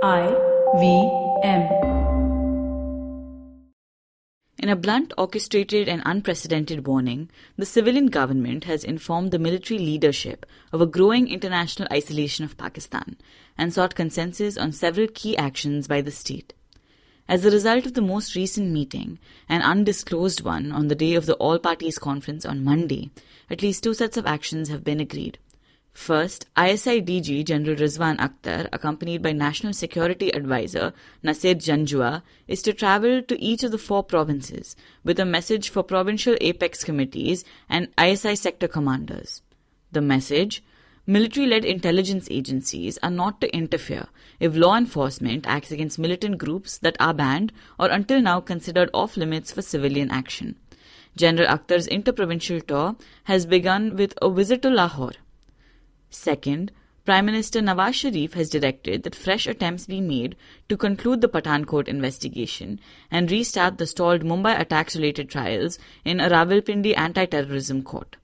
IVM. In a blunt, orchestrated and unprecedented warning, the civilian government has informed the military leadership of a growing international isolation of Pakistan and sought consensus on several key actions by the state. As a result of the most recent meeting, an undisclosed one on the day of the all-parties conference on Monday, at least two sets of actions have been agreed. First, ISI DG General Rizwan Akhtar, accompanied by National Security Advisor Nasir Janjua, is to travel to each of the 4 provinces with a message for provincial apex committees and ISI sector commanders. The message: military-led intelligence agencies are not to interfere if law enforcement acts against militant groups that are banned or until now considered off-limits for civilian action. General Akhtar's interprovincial tour has begun with a visit to Lahore. Second, Prime Minister Nawaz Sharif has directed that fresh attempts be made to conclude the Pathankot investigation and restart the stalled Mumbai attacks-related trials in a Rawalpindi anti-terrorism court.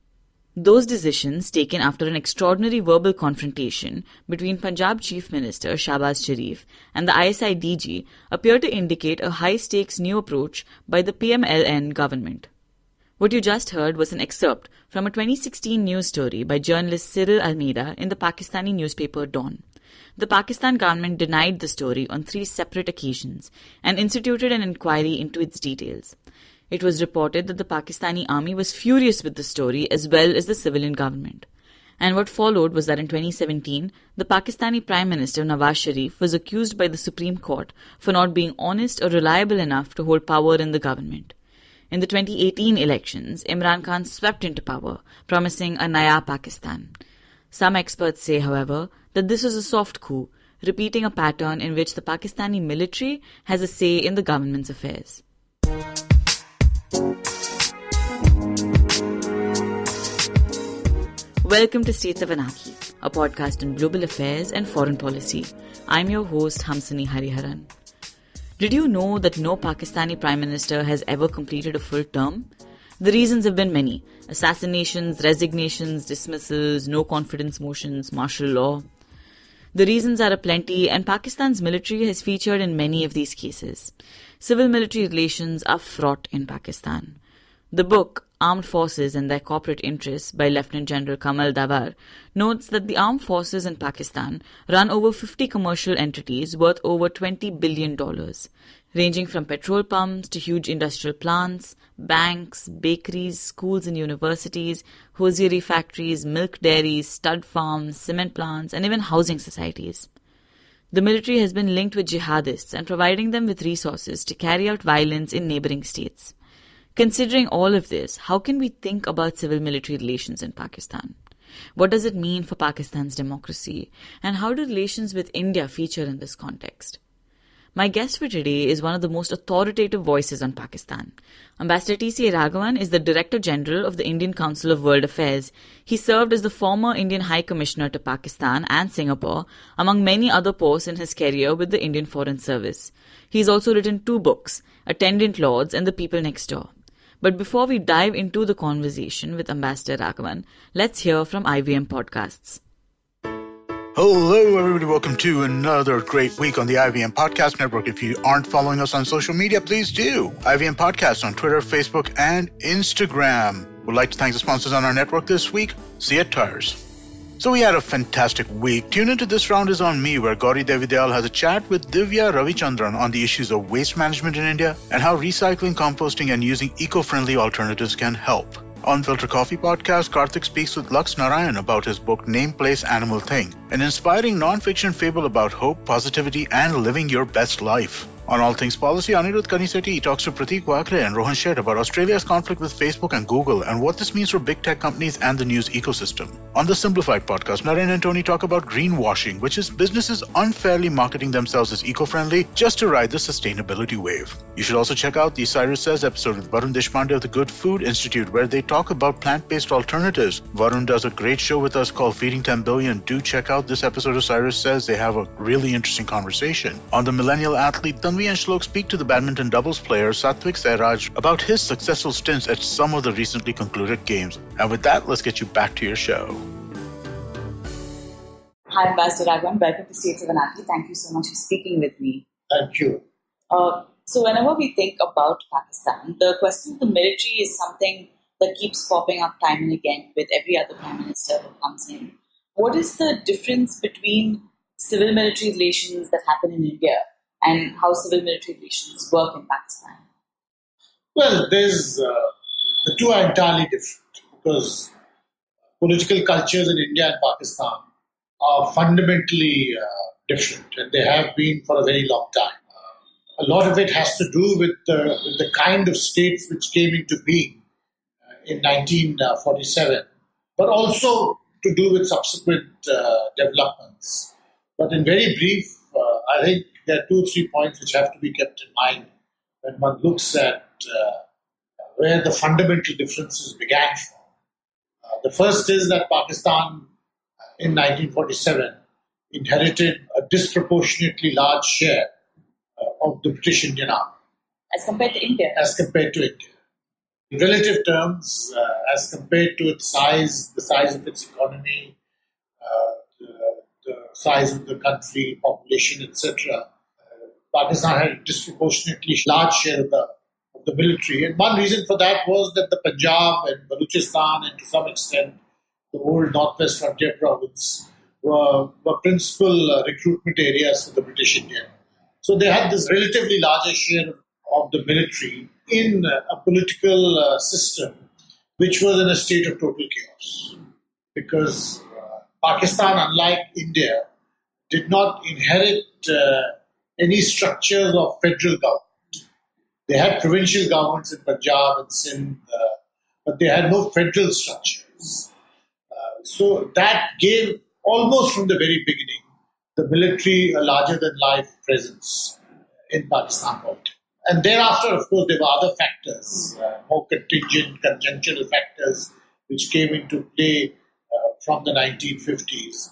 Those decisions, taken after an extraordinary verbal confrontation between Punjab Chief Minister Shahbaz Sharif and the ISI DG, appear to indicate a high-stakes new approach by the PMLN government. What you just heard was an excerpt from a 2016 news story by journalist Cyril Almeida in the Pakistani newspaper Dawn. The Pakistan government denied the story on 3 separate occasions and instituted an inquiry into its details. It was reported that the Pakistani army was furious with the story as well as the civilian government. And what followed was that in 2017, the Pakistani Prime Minister Nawaz Sharif was accused by the Supreme Court for not being honest or reliable enough to hold power in the government. In the 2018 elections, Imran Khan swept into power, promising a Naya Pakistan. Some experts say, however, that this was a soft coup, repeating a pattern in which the Pakistani military has a say in the government's affairs. Welcome to States of Anarchy, a podcast on global affairs and foreign policy. I'm your host, Hamsini Hariharan. Did you know that no Pakistani Prime Minister has ever completed a full term? The reasons have been many: assassinations, resignations, dismissals, no confidence motions, martial law. The reasons are aplenty, and Pakistan's military has featured in many of these cases. Civil-military relations are fraught in Pakistan. The book, Armed Forces and Their Corporate Interests by Lieutenant General Kamal Dawar notes that the armed forces in Pakistan run over 50 commercial entities worth over $20 billion, ranging from petrol pumps to huge industrial plants, banks, bakeries, schools and universities, hosiery factories, milk dairies, stud farms, cement plants, and even housing societies. The military has been linked with jihadists and providing them with resources to carry out violence in neighboring states. Considering all of this, how can we think about civil-military relations in Pakistan? What does it mean for Pakistan's democracy? And how do relations with India feature in this context? My guest for today is one of the most authoritative voices on Pakistan. Ambassador T.C. Raghavan is the Director General of the Indian Council of World Affairs. He served as the former Indian High Commissioner to Pakistan and Singapore, among many other posts in his career with the Indian Foreign Service. He's also written 2 books, Attendant Lords and The People Next Door. But before we dive into the conversation with Ambassador Raghavan, let's hear from IVM Podcasts. Hello, everybody. Welcome to another great week on the IVM Podcast Network. If you aren't following us on social media, please do. IVM Podcast on Twitter, Facebook, and Instagram. We'd like to thank the sponsors on our network this week, Seat Tires. So we had a fantastic week. Tune into This Round Is On Me, where Gauri Devidayal has a chat with Divya Ravichandran on the issues of waste management in India and how recycling, composting, and using eco-friendly alternatives can help. On Filter Coffee Podcast, Karthik speaks with Lux Narayan about his book Name, Place, Animal, Thing, an inspiring non-fiction fable about hope, positivity, and living your best life. On All Things Policy, Anirudh Kanisetti talks to Prateek Wakre and Rohan Sheth about Australia's conflict with Facebook and Google and what this means for big tech companies and the news ecosystem. On the Simplified Podcast, Naren and Tony talk about greenwashing, which is businesses unfairly marketing themselves as eco-friendly just to ride the sustainability wave. You should also check out the Cyrus Says episode with Varun Deshpande of the Good Food Institute, where they talk about plant-based alternatives. Varun does a great show with us called Feeding 10 Billion. Do check out this episode of Cyrus Says. They have a really interesting conversation. On the Millennial Athlete, Tanvi and Shlok speak to the badminton doubles player Satvik Sairaj about his successful stints at some of the recently concluded games. And with that, let's get you back to your show. Hi, Ambassador Raghavan. Welcome to States of Anarchy. Thank you so much for speaking with me. Thank you. So whenever we think about Pakistan, the question of the military is something that keeps popping up time and again with every other prime minister who comes in. What is the difference between civil-military relations that happen in India and how civil-military relations work in Pakistan? Well, the two are entirely different because political cultures in India and Pakistan are fundamentally different, and they have been for a very long time. A lot of it has to do with the kind of states which came into being in 1947, but also to do with subsequent developments. But in very brief, I think there are 2 or 3 points which have to be kept in mind when one looks at where the fundamental differences began from. The first is that Pakistan in 1947 inherited a disproportionately large share of the British Indian Army. As compared to India? As compared to India. In relative terms, as compared to its size, the size of its economy, the size of the country, population, etc., Pakistan had a disproportionately large share of the military. And one reason for that was that the Punjab and Balochistan, and to some extent the old Northwest Frontier province, were principal recruitment areas for the British Indian. So they had this relatively larger share of the military in a political system which was in a state of total chaos. Because Pakistan, unlike India, did not inherit any structures of federal government. They had provincial governments in Punjab and Sindh, but they had no federal structures. So that gave, almost from the very beginning, the military a larger-than-life presence in Pakistan politics. And thereafter, of course, there were other factors, more contingent, conjunctural factors, which came into play from the 1950s.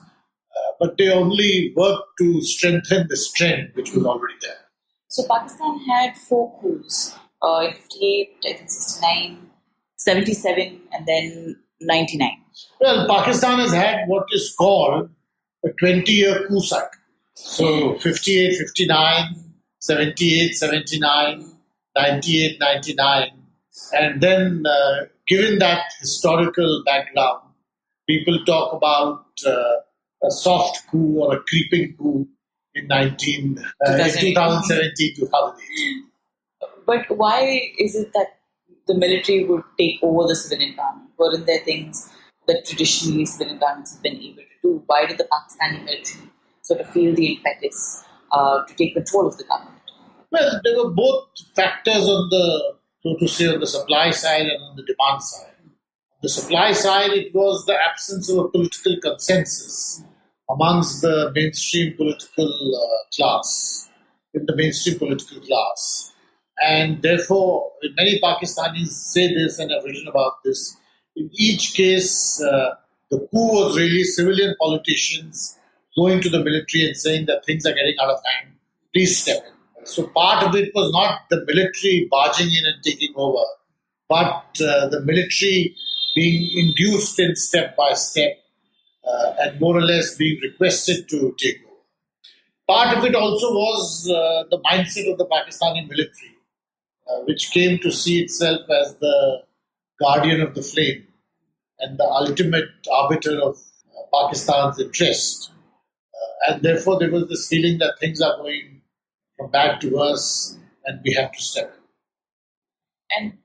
But they only worked to strengthen this trend, which was already there. So Pakistan had 4 coups, in 58, I think 69, 77, and then 99. Well, Pakistan has had what is called a 20-year coup cycle. So 58, 59, 78, 79, 98, 99. And then, given that historical background, people talk about a soft coup or a creeping coup in 2017, 2008. But why is it that the military would take over the civilian government? Weren't there things that traditionally civilian governments have been able to do? Why did the Pakistani military sort of feel the impetus to take control of the government? Well, there were both factors on the, so to say, on the supply side and on the demand side. On the supply side, it was the absence of a political consensus amongst the mainstream political class, in the mainstream political class. And therefore, many Pakistanis say this and have written about this. In each case, the coup was really civilian politicians going to the military and saying that things are getting out of hand, please step in. So part of it was not the military barging in and taking over, but the military being induced in step by step and more or less being requested to take over. Part of it also was the mindset of the Pakistani military, which came to see itself as the guardian of the flame and the ultimate arbiter of Pakistan's interest. And therefore, there was this feeling that things are going from bad to worse and we have to step in. And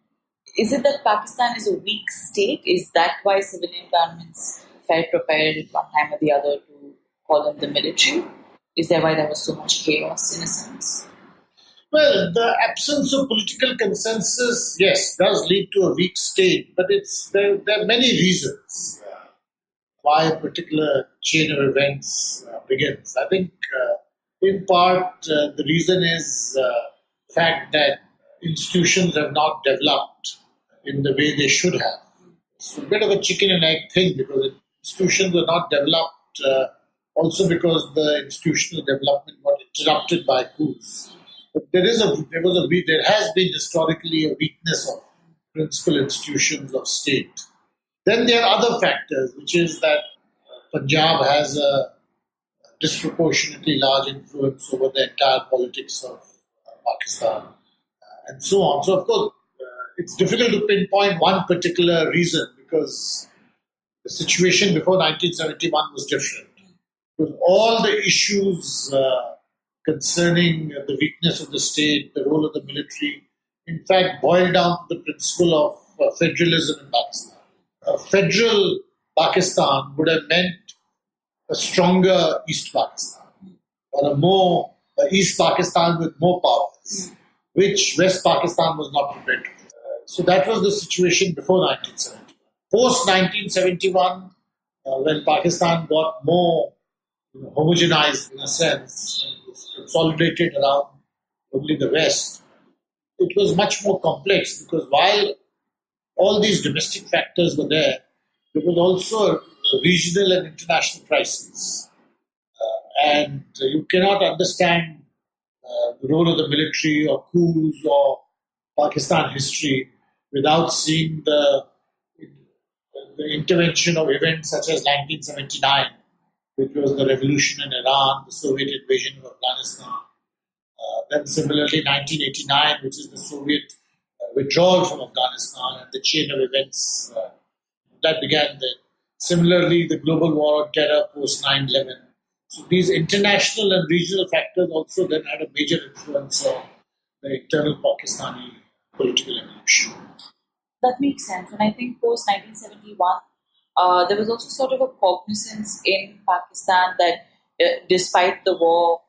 is it that Pakistan is a weak state? Is that why civilian governments felt prepared at one time or the other to call in the military? Is that why there was so much chaos in a sense? Well, the absence of political consensus, yes, does lead to a weak state, but there are many reasons why a particular chain of events begins. I think, in part, the reason is the fact that institutions have not developed in the way they should have. It's a bit of a chicken and egg thing because institutions were not developed also because the institutional development was interrupted by coups. But there has been historically a weakness of principal institutions of state. Then there are other factors, which is that Punjab has a disproportionately large influence over the entire politics of Pakistan, and so on. So, of course, it's difficult to pinpoint one particular reason because the situation before 1971 was different. Because all the issues concerning the weakness of the state, the role of the military, in fact, boil down to the principle of federalism in Pakistan. A federal Pakistan would have meant a stronger East Pakistan, or East Pakistan with more powers, which West Pakistan was not prepared to. So that was the situation before 1971. Post 1971, when Pakistan got more homogenized in a sense, and consolidated around only the West, it was much more complex because while all these domestic factors were there, there was also a regional and international crisis. And you cannot understand the role of the military or coups or Pakistan history without seeing the intervention of events such as 1979, which was the revolution in Iran, the Soviet invasion of Afghanistan. Then similarly 1989, which is the Soviet withdrawal from Afghanistan and the chain of events that began then. Similarly, the global war on terror post 9/11. So these international and regional factors also then had a major influence on the internal Pakistani political evolution. That makes sense. And I think post 1971, there was also sort of a cognizance in Pakistan that despite the war,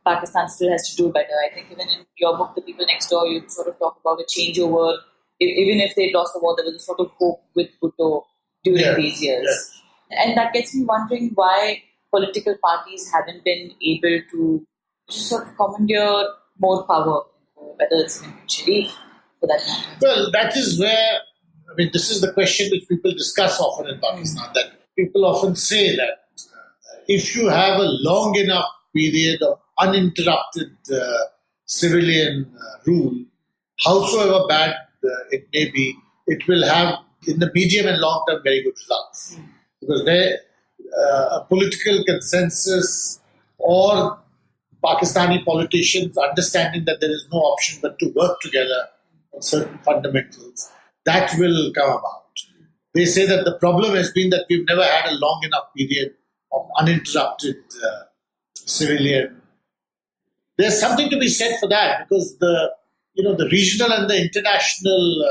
Pakistan still has to do better. I think even in your book, The People Next Door, you sort of talk about a changeover. Even if they'd lost the war, there was a sort of hope with Bhutto during these years. Yeah. And that gets me wondering why political parties haven't been able to just sort of commandeer more power, whether it's in Sharif, for that matter. Well, that is where, this is the question which people discuss often in Pakistan, that people often say that if you have a long enough period of uninterrupted civilian rule, howsoever bad it may be, it will have, in the medium and long term, very good results. Because a political consensus or Pakistani politicians understanding that there is no option but to work together on certain fundamentals, that will come about. They say that the problem has been that we've never had a long enough period of uninterrupted civilian. There's something to be said for that because the regional and the international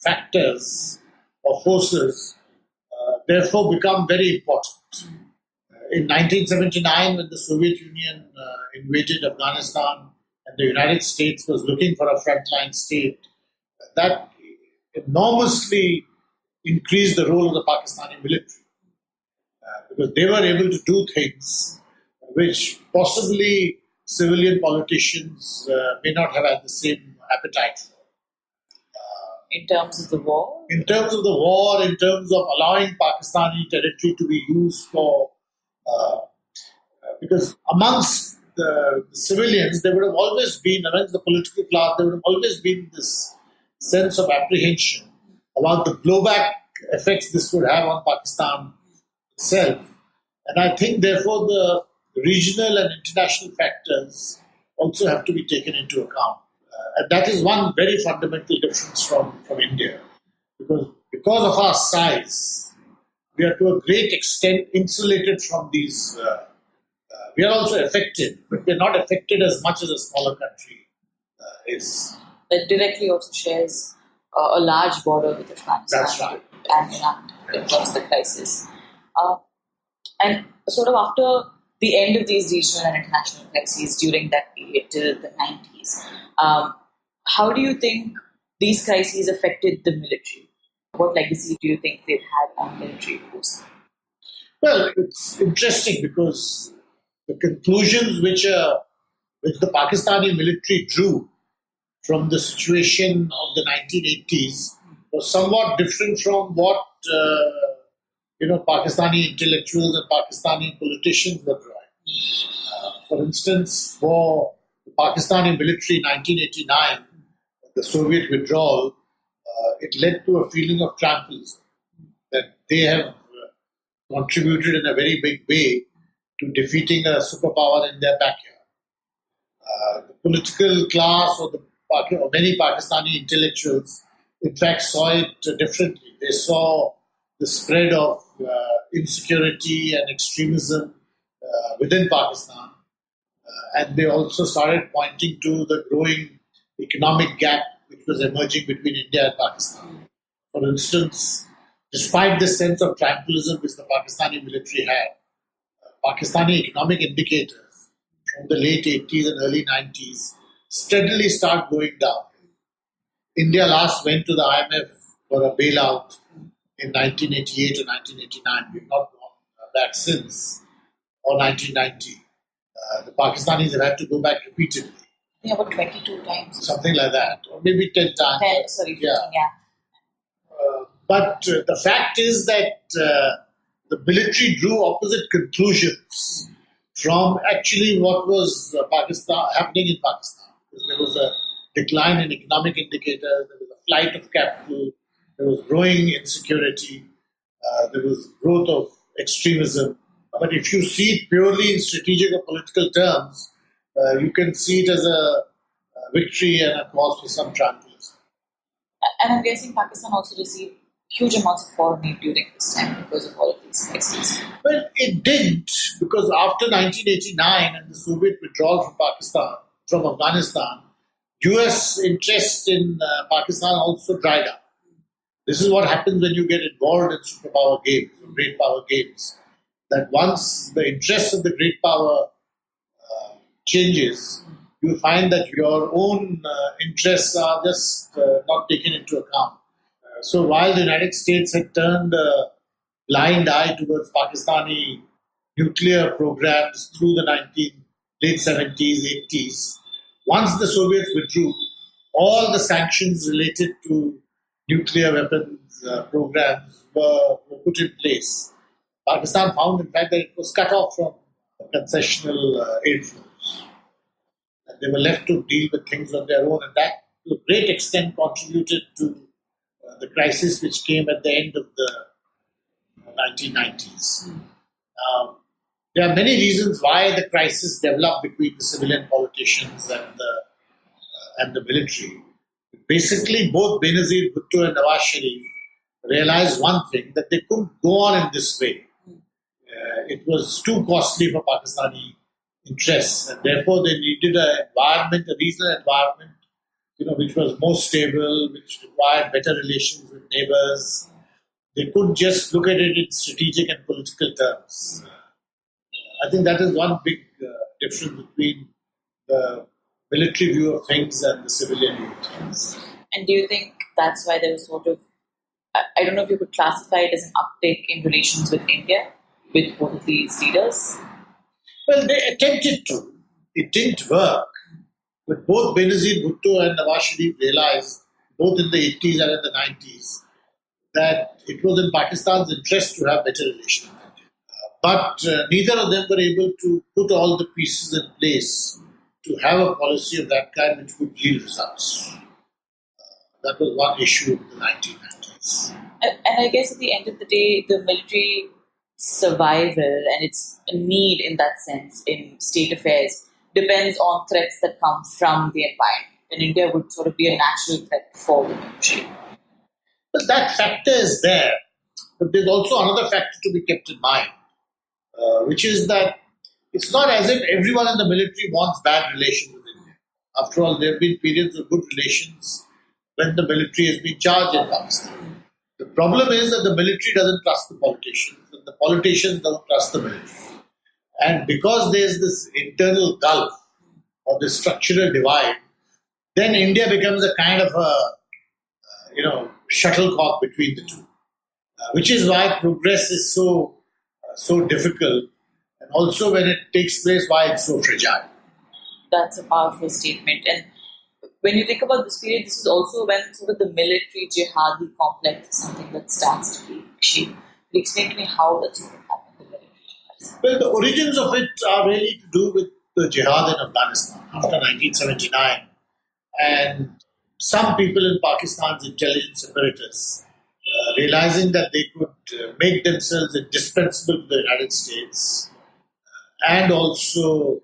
factors or forces therefore become very important. In 1979, when the Soviet Union invaded Afghanistan and the United States was looking for a frontline state, that enormously increased the role of the Pakistani military because they were able to do things which possibly civilian politicians may not have had the same appetite for. In terms of the war? In terms of the war, in terms of allowing Pakistani territory to be used for... because amongst the civilians, there would have always been, amongst the political class, there would have always been this sense of apprehension about the blowback effects this would have on Pakistan itself. And I think, therefore, the regional and international factors also have to be taken into account. And that is one very fundamental difference from India. Because of our size, we are to a great extent insulated from these. We are also affected, but we are not affected as much as a smaller country is. That directly also shares a large border with Afghanistan. That's right. And Iran in terms of the crisis. And sort of after the end of these regional and international crises during that period till the 90s, how do you think these crises affected the military? What legacy do you think they've had on military post? Well, it's interesting because the conclusions which the Pakistani military drew from the situation of the 1980s was somewhat different from what Pakistani intellectuals and Pakistani politicians were drawing. For instance, for the Pakistani military in 1989, the Soviet withdrawal, it led to a feeling of triumphalism that they have contributed in a very big way to defeating a superpower in their backyard. The political class or many Pakistani intellectuals, in fact, saw it differently. They saw the spread of insecurity and extremism within Pakistan, and they also started pointing to the growing economic gap which was emerging between India and Pakistan. For instance, despite this sense of triumphalism which the Pakistani military had, Pakistani economic indicators from the late 80s and early 90s steadily start going down. India last went to the IMF for a bailout in 1988 or 1989. We've not gone back since, or 1990. The Pakistanis have had to go back repeatedly. Yeah, about 22 times. Something like that, or maybe 10 times. 10, sorry, 15, yeah. But the fact is that the military drew opposite conclusions from actually what was happening in Pakistan. There was a decline in economic indicators, there was a flight of capital, there was growing insecurity, there was growth of extremism. But if you see it purely in strategic or political terms, you can see it as a victory and a cause for some triumphalism. And I'm guessing Pakistan also received huge amounts of foreign aid during this time because of all of these crises. Well, it didn't, because after 1989 and the Soviet withdrawal from Afghanistan, US interest in Pakistan also dried up. This is what happens when you get involved in superpower games, great power games. That once the interest of the great power changes, you find that your own interests are just not taken into account. So while the United States had turned a blind eye towards Pakistani nuclear programs through the late 70s, 80s, once the Soviets withdrew, all the sanctions related to nuclear weapons programs were put in place. Pakistan found, in fact, that it was cut off from concessional aid flows. And they were left to deal with things on their own, and that to a great extent contributed to the crisis which came at the end of the 1990s. There are many reasons why the crisis developed between the civilian politicians and the military. Basically, both Benazir Bhutto and Nawaz Sharif realized one thing, that they couldn't go on in this way. It was too costly for Pakistani interests, and therefore they needed a regional environment, which was more stable, which required better relations with neighbors. They couldn't just look at it in strategic and political terms. I think that is one big difference between the military view of things and the civilian view of things. And do you think that's why there was sort of, I don't know if you could classify it as an uptick in relations with India, with both of these leaders? Well, they attempted to. It didn't work. But both Benazir Bhutto and Nawaz Sharif realized, both in the 80s and in the 90s, that it was in Pakistan's interest to have better relations. But neither of them were able to put all the pieces in place to have a policy of that kind which would yield results. That was one issue in the 1990s. And I guess at the end of the day, the military survival and its need in that sense in state affairs depends on threats that come from the environment. And India would sort of be a natural threat for the military. But that factor is there. But there's also another factor to be kept in mind, which is that it's not as if everyone in the military wants bad relations with India. After all, there have been periods of good relations when the military has been charged in Pakistan. The problem is that the military doesn't trust the politicians, and the politicians don't trust the military. And because there's this internal gulf or this structural divide, then India becomes a kind of a, shuttlecock between the two, which is why progress is so difficult, and also when it takes place, why it's so fragile. That's a powerful statement. And when you think about this period, this is also when sort of the military jihadi complex is something that starts to be achieved. Can you explain to me how that sort of happened? Well, the origins of it are really to do with the jihad in Afghanistan after 1979. And some people in Pakistan's intelligence apparatus, realizing that they could make themselves indispensable to the United States and also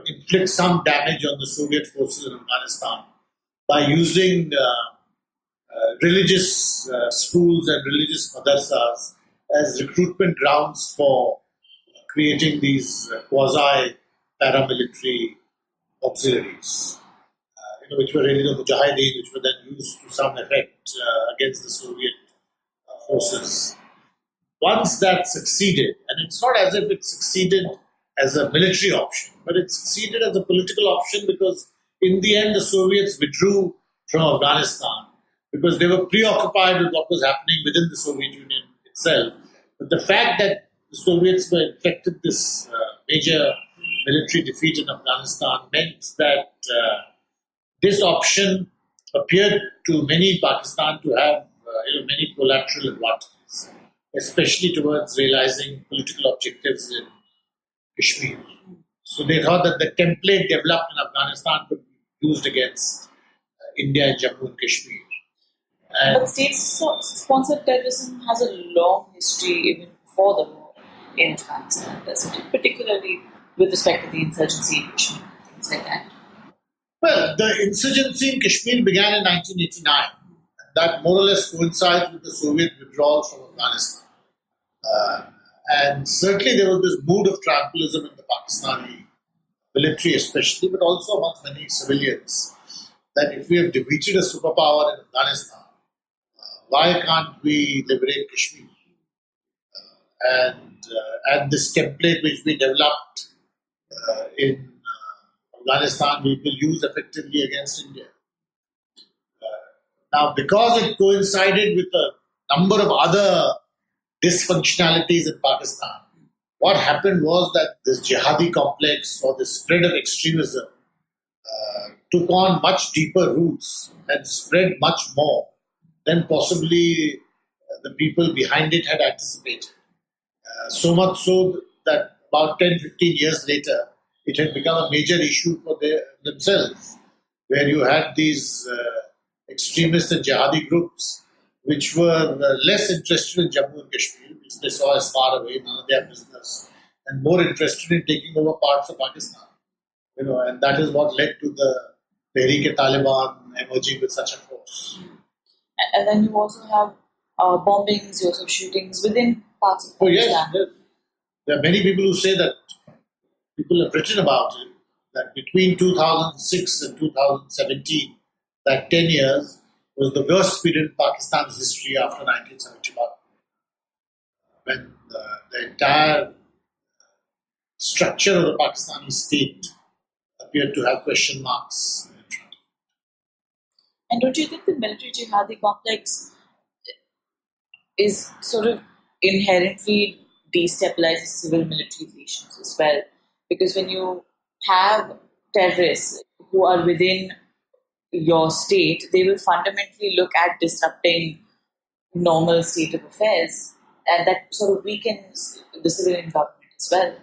inflict some damage on the Soviet forces in Afghanistan by using religious schools and religious madrasas as recruitment grounds for creating these quasi-paramilitary auxiliaries, which were really the Mujahideen, which were then used to some effect against the Soviet forces. Once that succeeded, and it's not as if it succeeded as a military option, but it succeeded as a political option because in the end the Soviets withdrew from Afghanistan because they were preoccupied with what was happening within the Soviet Union itself. But the fact that the Soviets were inflicted this major military defeat in Afghanistan meant that this option appeared to many in Pakistan to have many collateral advantages, especially towards realizing political objectives in Kashmir. So they thought that the template developed in Afghanistan could be used against India and Jammu and Kashmir. But state-sponsored terrorism has a long history even before the war in Afghanistan, doesn't it? Particularly with respect to the insurgency in Kashmir, things like that. Well, the insurgency in Kashmir began in 1989. That more or less coincides with the Soviet withdrawal from Afghanistan. And certainly there was this mood of triumphalism in the Pakistani military especially, but also amongst many civilians, that if we have defeated a superpower in Afghanistan, why can't we liberate Kashmir? And this template which we developed in Afghanistan, we will use effectively against India. Now, because it coincided with a number of other dysfunctionalities in Pakistan, what happened was that this jihadi complex or the spread of extremism took on much deeper roots and spread much more than possibly the people behind it had anticipated. So much so that about 10, 15 years later, it had become a major issue for themselves, where you had these extremist and jihadi groups which were less interested in Jammu and Kashmir, which they saw as far away, none of their business, and more interested in taking over parts of Pakistan. And that is what led to the Tehreek-e-Taliban emerging with such a force. And then you also have bombings, you also have shootings within parts of Pakistan. Yes. There are many people who say that, people have written about it, that between 2006 and 2017, that 10 years was the worst period in Pakistan's history after 1971, when the entire structure of the Pakistani state appeared to have question marks in front of it. And don't you think the military jihadi complex is sort of inherently destabilizes civil-military relations as well? Because when you have terrorists who are within your state, they will fundamentally look at disrupting normal state of affairs, and that sort of weakens the civilian government as well.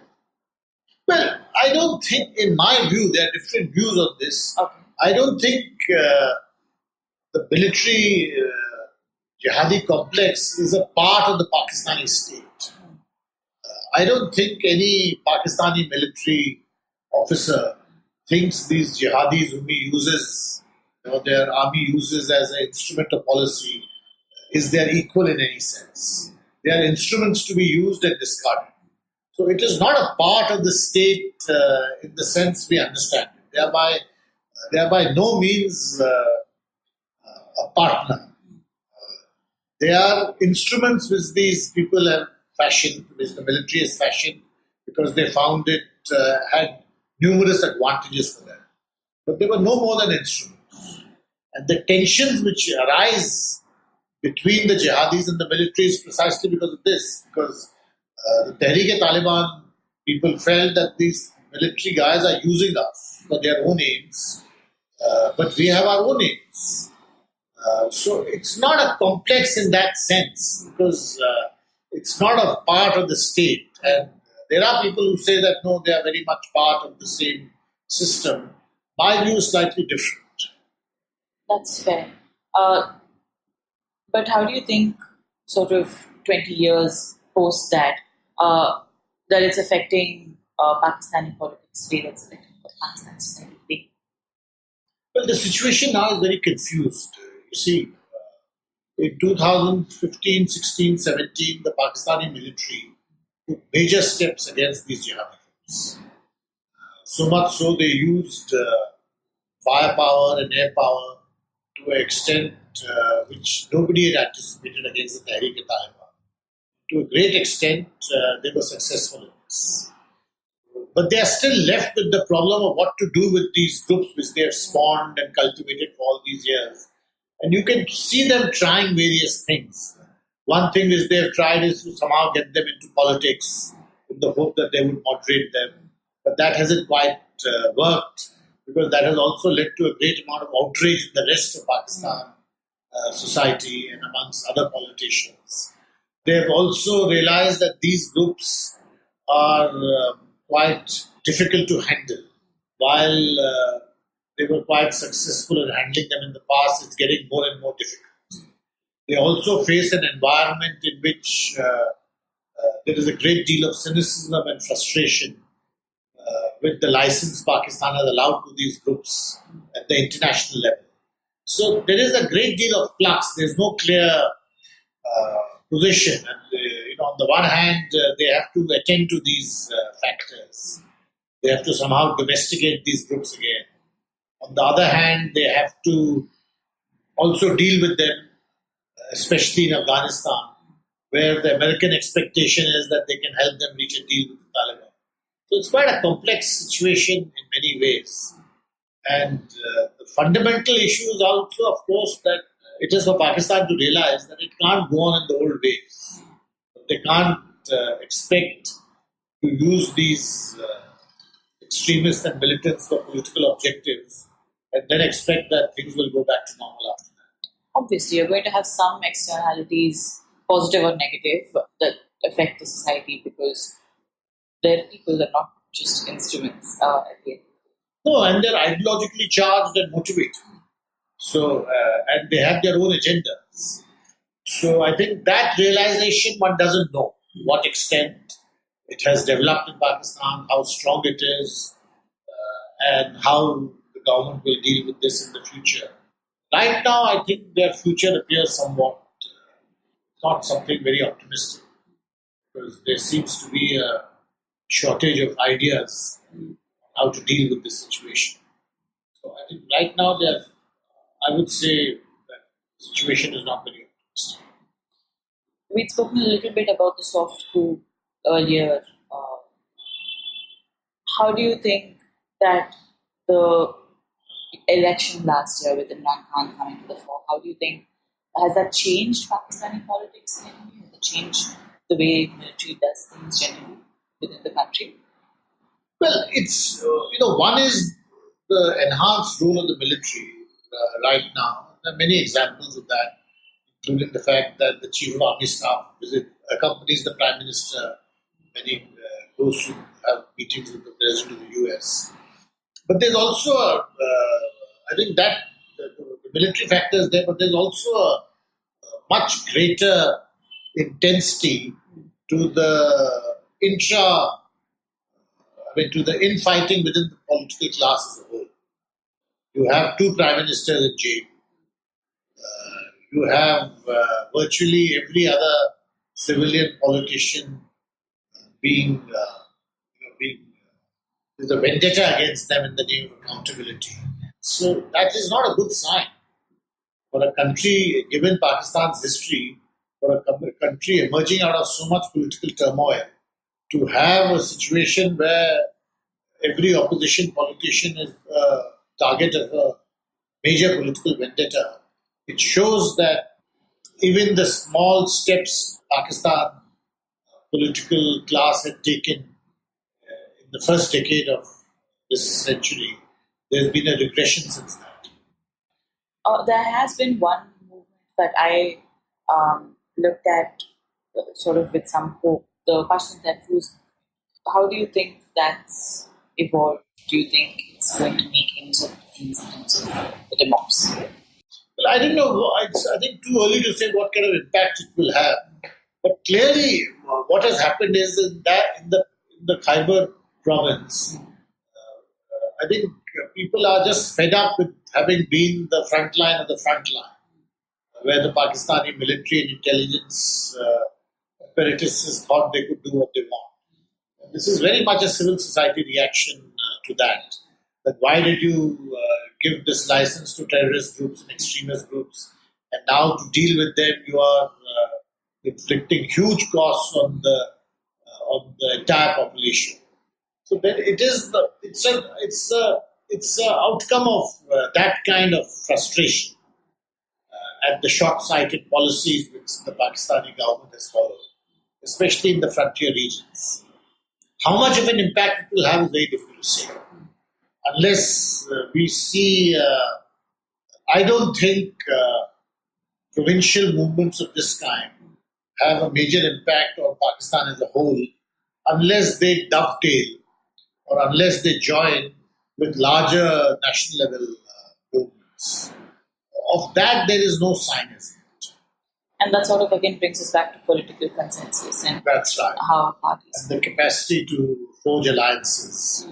Well, I don't think, in my view, there are different views on this. Okay. I don't think the military jihadi complex is a part of the Pakistani state. I don't think any Pakistani military officer thinks these jihadis whom he uses, their army uses as an instrument of policy, is their equal in any sense. They are instruments to be used and discarded. So it is not a part of the state in the sense we understand it. They are by no means a partner. They are instruments which these people have fashioned, which the military has fashioned, because they found it had numerous advantages for them. But they were no more than instruments. And the tensions which arise between the jihadis and the military is precisely because of this. Because the Tehreek-e-Taliban people felt that these military guys are using us for their own aims, but we have our own aims. So it's not a complex in that sense, because it's not a part of the state. And there are people who say that no, they are very much part of the same system. My view is slightly different. That's fair. But how do you think, sort of 20 years post that, that it's affecting Pakistani politics today, that's affecting Pakistani society today? Well, the situation now is very confused. You see, in 2015, 16, 17, the Pakistani military took major steps against these jihadi groups. So much so they used firepower and air power to an extent which nobody had anticipated against the Tehreek-e-Taliban. To a great extent, they were successful in this. But they are still left with the problem of what to do with these groups which they have spawned and cultivated for all these years. And you can see them trying various things. One thing is they have tried is to somehow get them into politics in the hope that they would moderate them. But that hasn't quite worked, because that has also led to a great amount of outrage in the rest of Pakistan society and amongst other politicians. They have also realized that these groups are quite difficult to handle. While they were quite successful in handling them in the past, it's getting more and more difficult. They also face an environment in which there is a great deal of cynicism and frustration with the license Pakistan has allowed to these groups at the international level. So there is a great deal of flux. There's no clear position. And on the one hand, they have to attend to these factors. They have to somehow domesticate these groups again. On the other hand, they have to also deal with them, especially in Afghanistan, where the American expectation is that they can help them reach a deal with the Taliban. So it's quite a complex situation in many ways. And the fundamental issue is also, of course, that it is for Pakistan to realize that it can't go on in the old ways. They can't expect to use these extremists and militants for political objectives and then expect that things will go back to normal after that. Obviously, you're going to have some externalities, positive or negative, that affect the society, because they're people, they're not just instruments at the end. No, and they're ideologically charged and motivated. So, and they have their own agendas. So I think that realization, one doesn't know to what extent it has developed in Pakistan, how strong it is, and how the government will deal with this in the future. Right now, I think their future appears somewhat not something very optimistic, because there seems to be a shortage of ideas on how to deal with this situation. So I think right now, I would say that the situation is not very optimistic. We'd spoken a little bit about the soft coup earlier. How do you think that the election last year with Imran Khan coming to the fore, how do you think, has that changed Pakistani politics in any way? Has it changed the way military does things generally within the country? Well, it's, one is the enhanced role of the military right now. There are many examples of that, including the fact that the Chief of Army Staff accompanies the Prime Minister when he goes to have meetings with the President of the US. But there's also, I think that the military factor is there, but there's also a much greater intensity to the to the infighting within the political class as a whole. You have two prime ministers in jail. You have virtually every other civilian politician being there's a vendetta against them in the name of accountability. So that is not a good sign for a country, given Pakistan's history, for a country emerging out of so much political turmoil, to have a situation where every opposition politician is a target of a major political vendetta. It shows that even the small steps Pakistan political class had taken in the first decade of this century, there's been a regression since that. There has been one movement that I looked at sort of with some hope, the Pashtun Tahfuz. How do you think that's evolved? Do you think it's going to make any sort of difference in terms of the democracy? Well, I don't know. I think too early to say what kind of impact it will have. But clearly, what has happened is that the Khyber province, I think people are just fed up with having been the front line of the front line, where the Pakistani military and intelligence apparatuses thought they could do what they want. And this is very much a civil society reaction to that. That why did you give this license to terrorist groups and extremist groups, and now to deal with them you are inflicting huge costs on the entire population. So then it's a outcome of that kind of frustration at the short-sighted policies which the Pakistani government has followed, especially in the frontier regions. How much of an impact it will have is very difficult to say. Unless we see, I don't think provincial movements of this kind have a major impact on Pakistan as a whole, unless they dovetail or unless they join with larger national level movements. Of that, there is no sign as yet. And that sort of again brings us back to political consensus and That's right. how parties. And the capacity to forge alliances.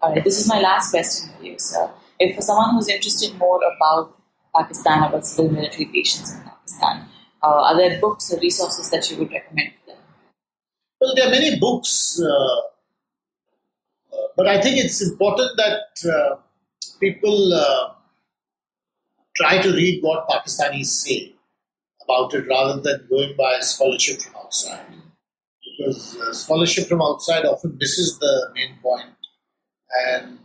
All right, this is my last question for you, sir. If for someone who's interested more about Pakistan, about civil military relations in Pakistan, are there books or resources that you would recommend for them? Well, there are many books, but I think it's important that people try to read what Pakistanis say about it rather than going by scholarship from outside. Because scholarship from outside often misses the main point. And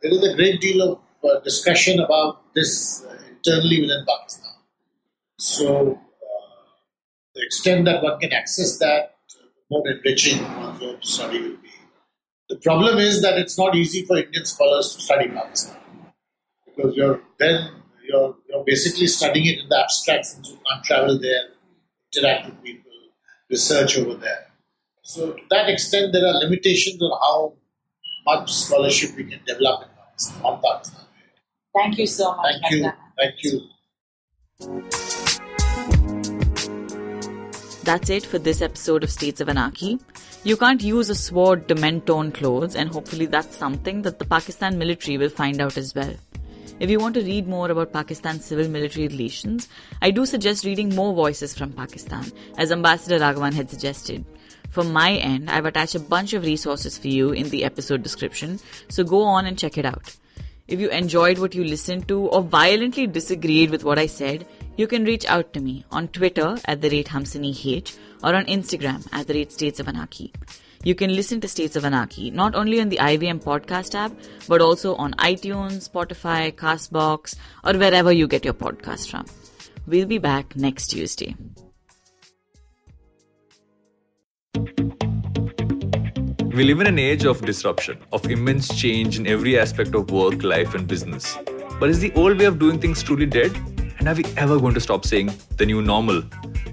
there is a great deal of discussion about this internally within Pakistan. So, the extent that one can access that, the more enriching one's own study will be. The problem is that it's not easy for Indian scholars to study Pakistan. Because you're basically studying it in the abstract since you can't travel there, interact with people, research over there. So, to that extent, there are limitations on how much scholarship we can develop in Pakistan, on Pakistan. Thank you so much. Thank you. That's it for this episode of States of Anarchy. You can't use a sword to mend torn clothes, and hopefully that's something that the Pakistan military will find out as well. If you want to read more about Pakistan's civil-military relations, I do suggest reading more voices from Pakistan, as Ambassador Raghavan had suggested. From my end, I've attached a bunch of resources for you in the episode description, so go on and check it out. If you enjoyed what you listened to or violently disagreed with what I said, you can reach out to me on Twitter @HamsiniH or on Instagram @StatesOfAnarchy. You can listen to States of Anarchy not only on the IVM podcast app, but also on iTunes, Spotify, Castbox, or wherever you get your podcast from. We'll be back next Tuesday. We live in an age of disruption, of immense change in every aspect of work, life, and business. But is the old way of doing things truly dead? And are we ever going to stop saying the new normal?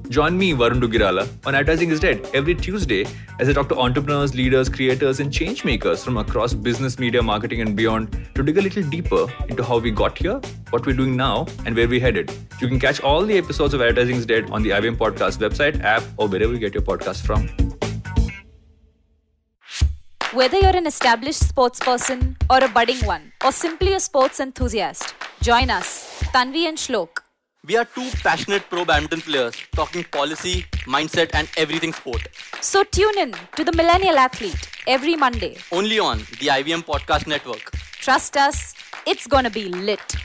Join me, Varun Dugirala, on Advertising is Dead every Tuesday as I talk to entrepreneurs, leaders, creators, and change makers from across business, media, marketing, and beyond to dig a little deeper into how we got here, what we're doing now, and where we're headed. You can catch all the episodes of Advertising is Dead on the IVM Podcast website, app, or wherever you get your podcast from. Whether you're an established sports person or a budding one, or simply a sports enthusiast, join us, Tanvi and Shlok. We are two passionate pro badminton players talking policy, mindset, and everything sport. So tune in to The Millennial Athlete every Monday. Only on the IVM Podcast Network. Trust us, it's gonna be lit.